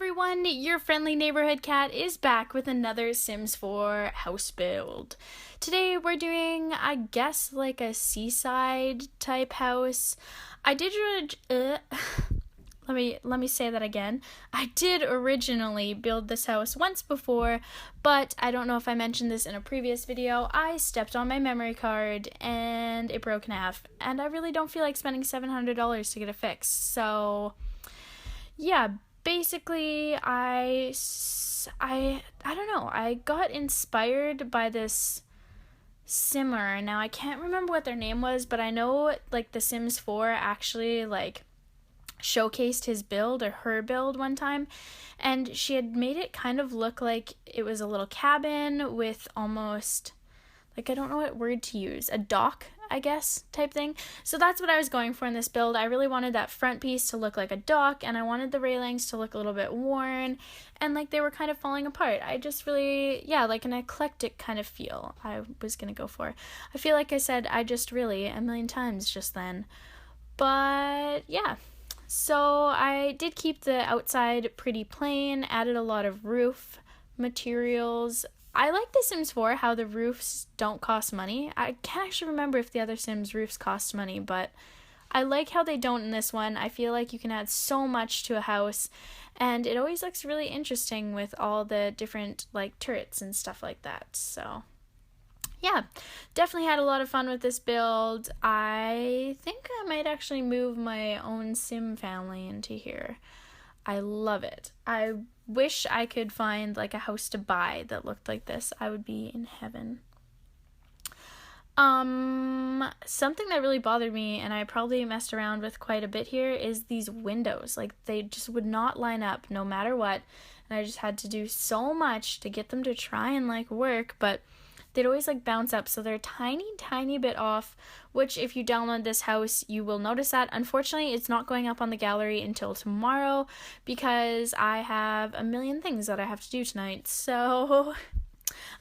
everyone, your friendly neighborhood cat is back with another Sims 4 house build. Today we're doing, I guess, like a seaside type house. I did let me say that again. I did originally build this house once before, but I don't know if I mentioned this in a previous video. I stepped on my memory card and it broke in half, and I really don't feel like spending $700 to get it fixed. So yeah, basically I don't know, I got inspired by this simmer. Now I can't remember what their name was, but I know like The Sims 4 actually like showcased his build or her build one time, and she had made it kind of look like it was a little cabin with almost like, I don't know what word to use, a dock, I guess, type thing. So that's what I was going for in this build. I really wanted that front piece to look like a dock, and I wanted the railings to look a little bit worn and like they were kind of falling apart. I just really, yeah, like an eclectic kind of feel I was gonna go for. I feel like I said I just really a million times just then. But yeah. So I did keep the outside pretty plain, added a lot of roof materials. I like The Sims 4 how the roofs don't cost money. I can't actually remember if the other Sims roofs cost money, but I like how they don't in this one. I feel like you can add so much to a house, and it always looks really interesting with all the different like turrets and stuff like that. So yeah, definitely had a lot of fun with this build. I think I might actually move my own Sim family into here. I love it. I wish I could find like a house to buy that looked like this. I would be in heaven. Something that really bothered me, and I probably messed around with quite a bit here, is these windows. Like, they just would not line up no matter what, and I just had to do so much to get them to try and like work, but they'd always like bounce up, so they're tiny bit off, which if you download this house you will notice that. Unfortunately, it's not going up on the gallery until tomorrow because I have a million things that I have to do tonight. So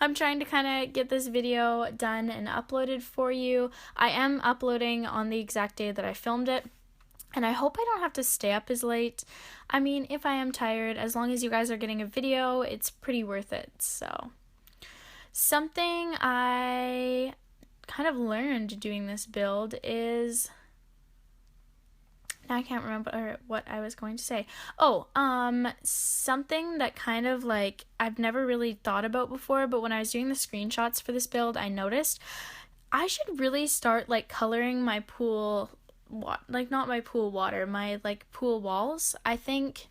I'm trying to kind of get this video done and uploaded for you. I am uploading on the exact day that I filmed it, and I hope I don't have to stay up as late. I mean, if I am tired, as long as you guys are getting a video, it's pretty worth it. So something I kind of learned doing this build is, now I can't remember what I was going to say. Something that kind of like I've never really thought about before, but when I was doing the screenshots for this build, I noticed I should really start like coloring my pool, like not my pool water, my like pool walls. I think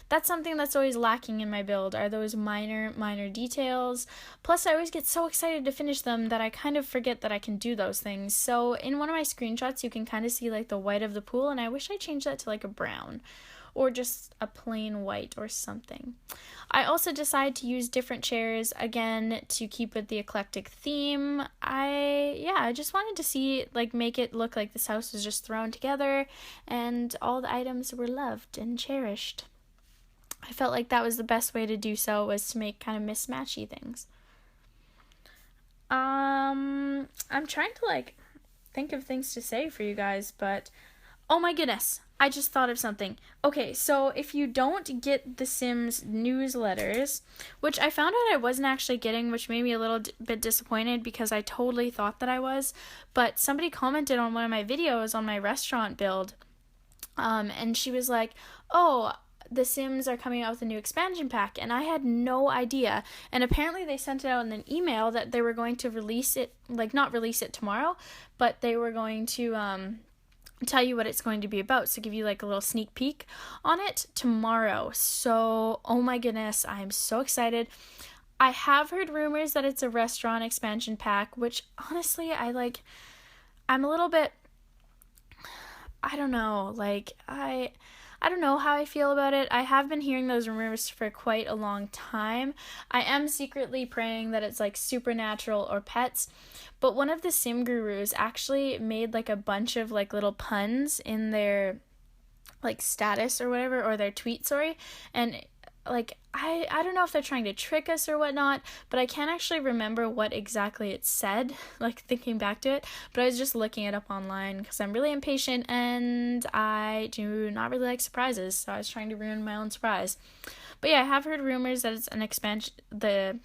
that's something that's always lacking in my build, are those minor details. Plus, I always get so excited to finish them that I kind of forget that I can do those things. So in one of my screenshots, you can kind of see like the white of the pool, and I wish I changed that to like a brown or just a plain white or something. I also decided to use different chairs, again, to keep with the eclectic theme. I just wanted to see, like, make it look like this house was just thrown together and all the items were loved and cherished. I felt like that was the best way to do so, was to make kind of mismatchy things. I'm trying to like think of things to say for you guys, but oh my goodness, I just thought of something. Okay, so if you don't get the Sims newsletters, which I found out I wasn't actually getting, which made me a little bit disappointed because I totally thought that I was, but somebody commented on one of my videos on my restaurant build, and she was like, oh, The Sims are coming out with a new expansion pack, and I had no idea. And apparently they sent it out in an email that they were going to release it, like not release it tomorrow, but they were going to tell you what it's going to be about, so give you like a little sneak peek on it tomorrow. So oh my goodness, I'm so excited. I have heard rumors that it's a restaurant expansion pack, which honestly I'm a little bit, I don't know, like I don't know how I feel about it. I have been hearing those rumors for quite a long time. I am secretly praying that it's like supernatural or pets, but one of the sim gurus actually made like a bunch of like little puns in their like status or whatever, or their tweet, sorry, and like, I don't know if they're trying to trick us or whatnot, but I can't actually remember what exactly it said, like thinking back to it, but I was just looking it up online because I'm really impatient and I do not really like surprises, so I was trying to ruin my own surprise. But yeah, I have heard rumors that it's an expansion, the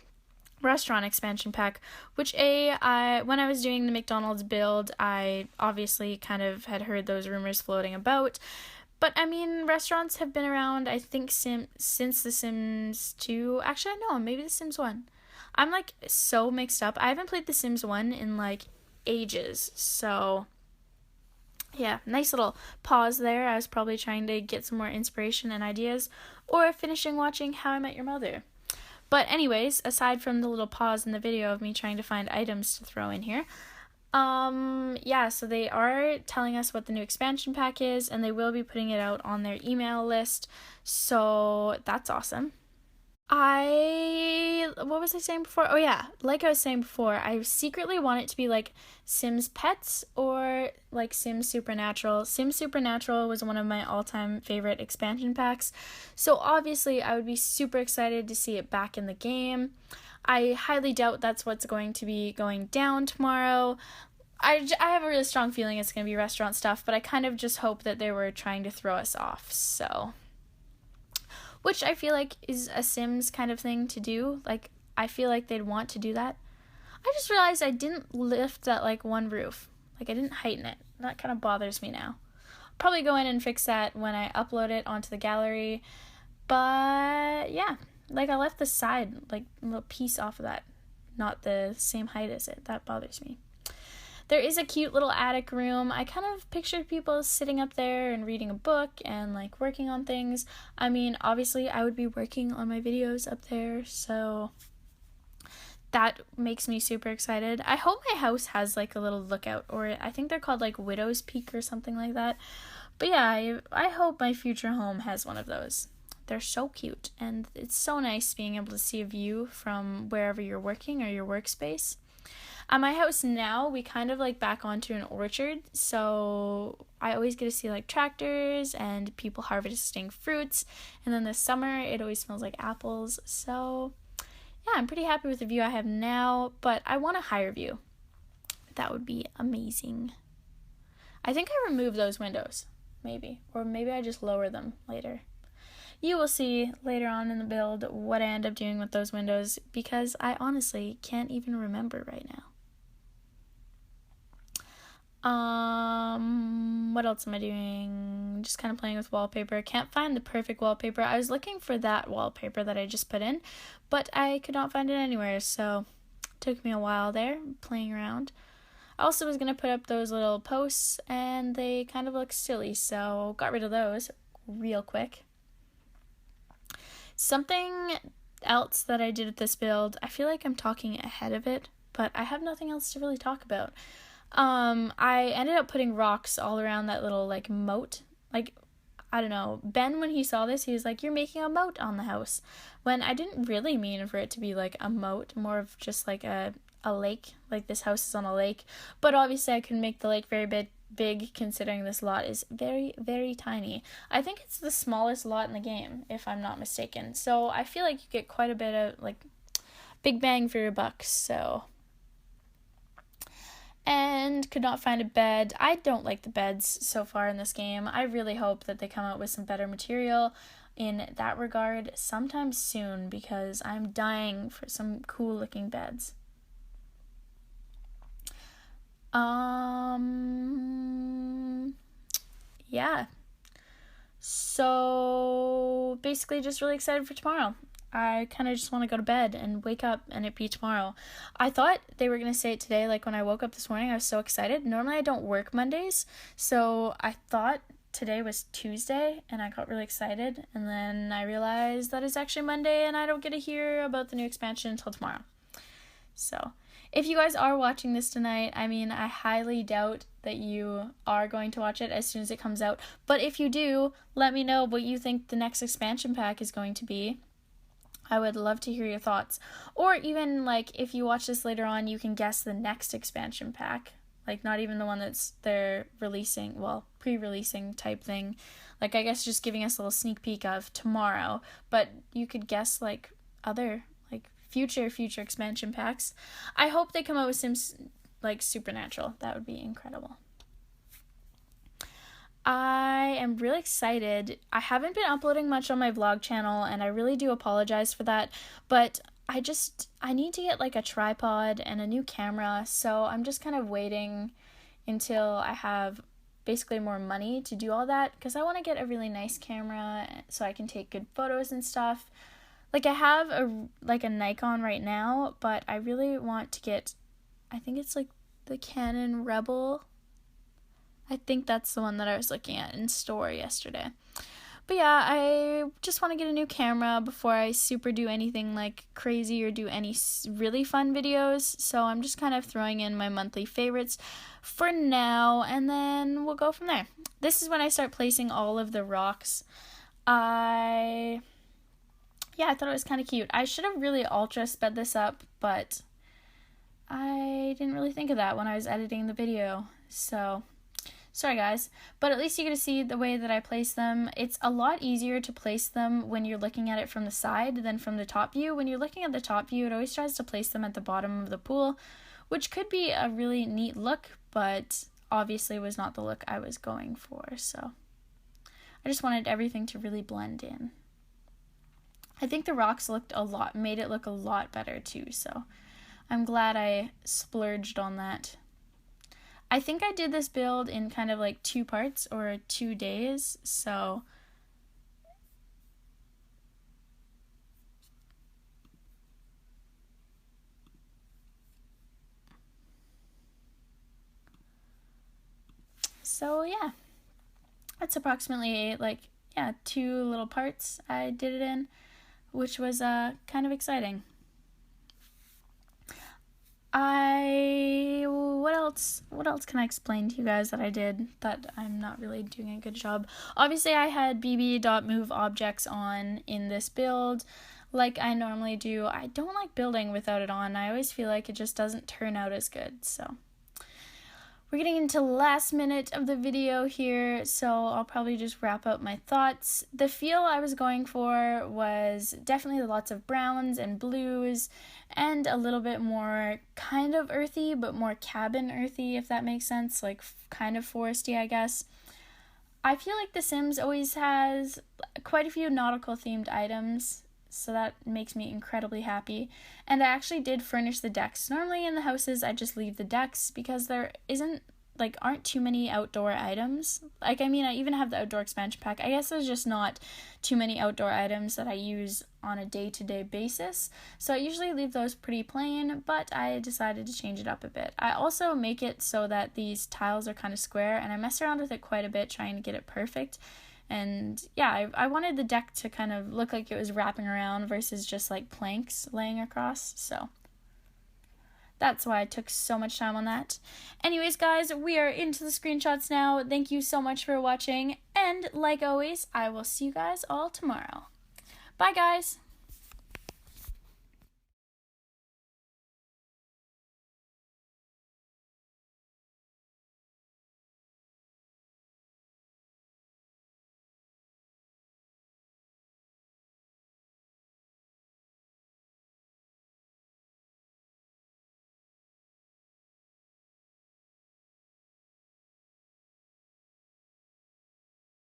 restaurant expansion pack, which when I was doing the McDonald's build, I obviously kind of had heard those rumors floating about. But I mean, restaurants have been around, I think, since The Sims 2. Actually, no, maybe The Sims 1. I'm like so mixed up. I haven't played The Sims 1 in like ages. So yeah, nice little pause there. I was probably trying to get some more inspiration and ideas, or finishing watching How I Met Your Mother. But anyways, aside from the little pause in the video of me trying to find items to throw in here, yeah, so they are telling us what the new expansion pack is, and they will be putting it out on their email list, so that's awesome. What was I saying before? Oh yeah, like I was saying before, I secretly want it to be like Sims Pets or like Sims Supernatural. Sims Supernatural was one of my all-time favorite expansion packs, so obviously I would be super excited to see it back in the game. I highly doubt that's what's going to be going down tomorrow. I have a really strong feeling it's going to be restaurant stuff, but I kind of just hope that they were trying to throw us off, so... Which I feel like is a Sims kind of thing to do. Like, I feel like they'd want to do that. I just realized I didn't lift that, like, one roof. Like, I didn't heighten it. That kind of bothers me now. I'll probably go in and fix that when I upload it onto the gallery. But, yeah. Like, I left the side, like, a little piece off of that. Not the same height as it. That bothers me. There is a cute little attic room. I kind of pictured people sitting up there and reading a book and like working on things. I mean, obviously I would be working on my videos up there, so that makes me super excited. I hope my house has like a little lookout, or I think they're called like Widow's Peak or something like that. But yeah, I hope my future home has one of those. They're so cute, and it's so nice being able to see a view from wherever you're working or your workspace. At my house now, we kind of like back onto an orchard, so I always get to see like tractors and people harvesting fruits, and then this summer it always smells like apples, so yeah, I'm pretty happy with the view I have now, but I want a higher view. That would be amazing. I think I remove those windows, maybe, or maybe I just lower them later. You will see later on in the build what I end up doing with those windows, because I honestly can't even remember right now. What else am I doing? Just kind of playing with wallpaper. Can't find the perfect wallpaper. I was looking for that wallpaper that I just put in, but I could not find it anywhere, so it took me a while there, playing around. I also was going to put up those little posts, and they kind of look silly, so got rid of those real quick. Something else that I did with this build, I feel like I'm talking ahead of it, but I have nothing else to really talk about. I ended up putting rocks all around that little, like, moat. Like, I don't know. Ben, when he saw this, he was like, "You're making a moat on the house." When I didn't really mean for it to be, like, a moat, more of just, like, a lake. Like, this house is on a lake. But obviously, I couldn't make the lake very big, considering this lot is very, very tiny. I think it's the smallest lot in the game, if I'm not mistaken. So, I feel like you get quite a bit of, like, big bang for your buck, so... And could not find a bed. I don't like the beds so far in this game. I really hope that they come out with some better material in that regard sometime soon, because I'm dying for some cool looking beds. Yeah. So basically just really excited for tomorrow. I kind of just want to go to bed and wake up and it be tomorrow. I thought they were going to say it today, like when I woke up this morning, I was so excited. Normally I don't work Mondays, so I thought today was Tuesday, and I got really excited, and then I realized that it's actually Monday, and I don't get to hear about the new expansion until tomorrow. So, if you guys are watching this tonight, I mean, I highly doubt that you are going to watch it as soon as it comes out, but if you do, let me know what you think the next expansion pack is going to be. I would love to hear your thoughts. Or even, like, if you watch this later on, you can guess the next expansion pack. Like, not even the one that's they're releasing, well, pre-releasing type thing. Like, I guess just giving us a little sneak peek of tomorrow, but you could guess, like, other, like, future expansion packs. I hope they come out with Sims, like, Supernatural. That would be incredible. I am really excited. I haven't been uploading much on my vlog channel, and I really do apologize for that, but I need to get, like, a tripod and a new camera, so I'm just kind of waiting until I have basically more money to do all that, because I want to get a really nice camera so I can take good photos and stuff. Like, I have a Nikon right now, but I really want to get, I think it's like the Canon Rebel. I think that's the one that I was looking at in store yesterday. But yeah, I just want to get a new camera before I super do anything like crazy or do any really fun videos. So I'm just kind of throwing in my monthly favorites for now, and then we'll go from there. This is when I start placing all of the rocks. I thought it was kind of cute. I should have really ultra sped this up, but I didn't really think of that when I was editing the video. So sorry guys, but at least you get to see the way that I place them. It's a lot easier to place them when you're looking at it from the side than from the top view. When you're looking at the top view, it always tries to place them at the bottom of the pool, which could be a really neat look, but obviously was not the look I was going for. So I just wanted everything to really blend in. I think the rocks made it look a lot better too, so I'm glad I splurged on that. I think I did this build in kind of like 2 parts or 2 days, so yeah, that's approximately 2 little parts I did it in, which was kind of exciting. What else can I explain to you guys that I did that I'm not really doing a good job? Obviously, I had bb.move objects on in this build like I normally do. I don't like building without it on. I always feel like it just doesn't turn out as good, so we're getting into the last minute of the video here, so I'll probably just wrap up my thoughts. The feel I was going for was definitely lots of browns and blues and a little bit more kind of earthy, but more cabin earthy, if that makes sense, like kind of foresty, I guess. I feel like The Sims always has quite a few nautical themed items, so that makes me incredibly happy. And I actually did furnish the decks. Normally in the houses I just leave the decks because there aren't too many outdoor items. I even have the outdoor expansion pack. I guess there's just not too many outdoor items that I use on a day-to-day basis. So I usually leave those pretty plain, but I decided to change it up a bit. I also make it so that these tiles are kind of square, and I mess around with it quite a bit trying to get it perfect. And yeah, I wanted the deck to kind of look like it was wrapping around versus just like planks laying across, so that's why I took so much time on that. Anyways, guys, we are into the screenshots now. Thank you so much for watching, and like always, I will see you guys all tomorrow. Bye, guys!